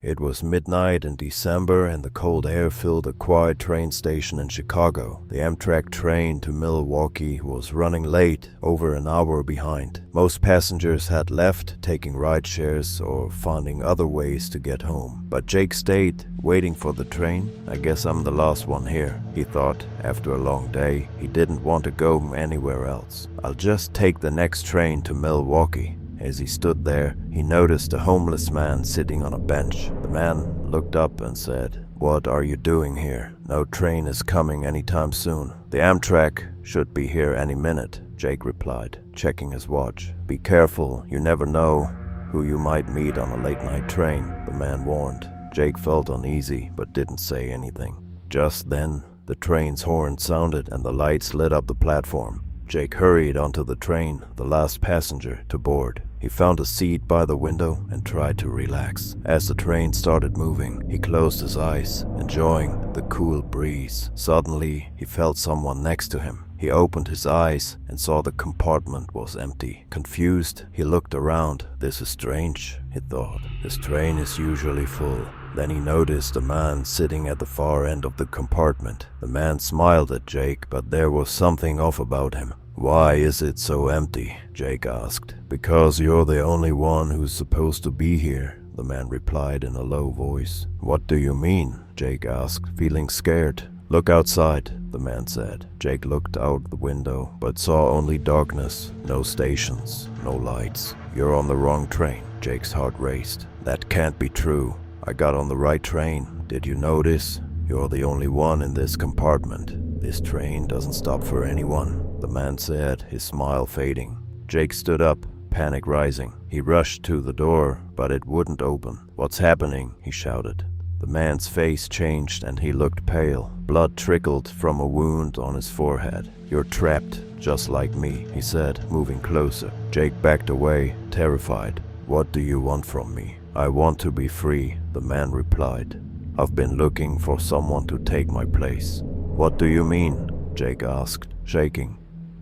It was midnight in December and the cold air filled a quiet train station in Chicago. The Amtrak train to Milwaukee was running late, over an hour behind. Most passengers had left, taking ride shares or finding other ways to get home. But Jake stayed, waiting for the train. I guess I'm the last one here, he thought. After a long day, he didn't want to go anywhere else. I'll just take the next train to Milwaukee. As he stood there, he noticed a homeless man sitting on a bench. The man looked up and said, "What are you doing here? No train is coming anytime soon." "The Amtrak should be here any minute," Jake replied, checking his watch. "Be careful, you never know who you might meet on a late-night train," the man warned. Jake felt uneasy but didn't say anything. Just then, the train's horn sounded and the lights lit up the platform. Jake hurried onto the train, the last passenger to board. He found a seat by the window and tried to relax. As the train started moving, he closed his eyes, enjoying the cool breeze. Suddenly, he felt someone next to him. He opened his eyes and saw the compartment was empty. Confused, he looked around. "This is strange," he thought. "This train is usually full." Then he noticed a man sitting at the far end of the compartment. The man smiled at Jake, but there was something off about him. "Why is it so empty?" Jake asked. "Because you're the only one who's supposed to be here," the man replied in a low voice. "What do you mean?" Jake asked, feeling scared. "Look outside," the man said. Jake looked out the window, but saw only darkness. No stations, no lights. "You're on the wrong train." Jake's heart raced. "That can't be true. I got on the right train. Did you notice? You're the only one in this compartment. This train doesn't stop for anyone," the man said, his smile fading. Jake stood up, panic rising. He rushed to the door, but it wouldn't open. "What's happening?" he shouted. The man's face changed and he looked pale. Blood trickled from a wound on his forehead. "You're trapped, just like me," he said, moving closer. Jake backed away, terrified. "What do you want from me?" "I want to be free," the man replied. "I've been looking for someone to take my place." "What do you mean?" Jake asked, shaking.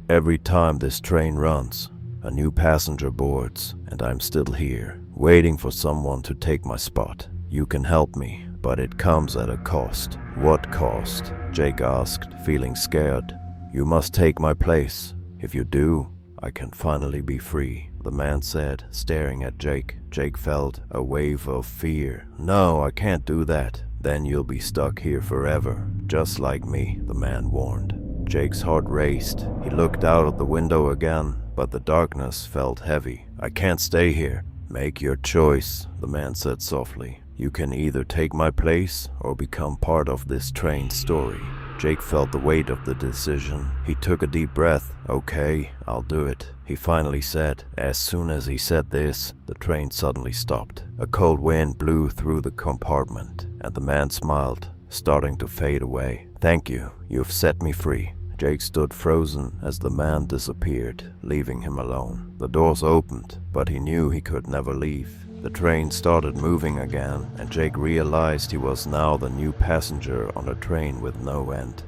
"Every time this train runs, a new passenger boards, and I'm still here, waiting for someone to take my spot. You can help me, but it comes at a cost." "What cost?" Jake asked, feeling scared. "You must take my place. If you do, I can finally be free," the man said, staring at Jake. Jake felt a wave of fear. "No, I can't do that. Then you'll be stuck here forever, just like me," the man warned. Jake's heart raced. He looked out of the window again, but the darkness felt heavy. "I can't stay here." "Make your choice," the man said softly. "You can either take my place or become part of this train story." Jake felt the weight of the decision. He took a deep breath. "Okay, I'll do it," he finally said. As soon as he said this, the train suddenly stopped. A cold wind blew through the compartment, and the man smiled, starting to fade away. "Thank you, you've set me free." Jake stood frozen as the man disappeared, leaving him alone. The doors opened, but he knew he could never leave. The train started moving again, and Jake realized he was now the new passenger on a train with no end.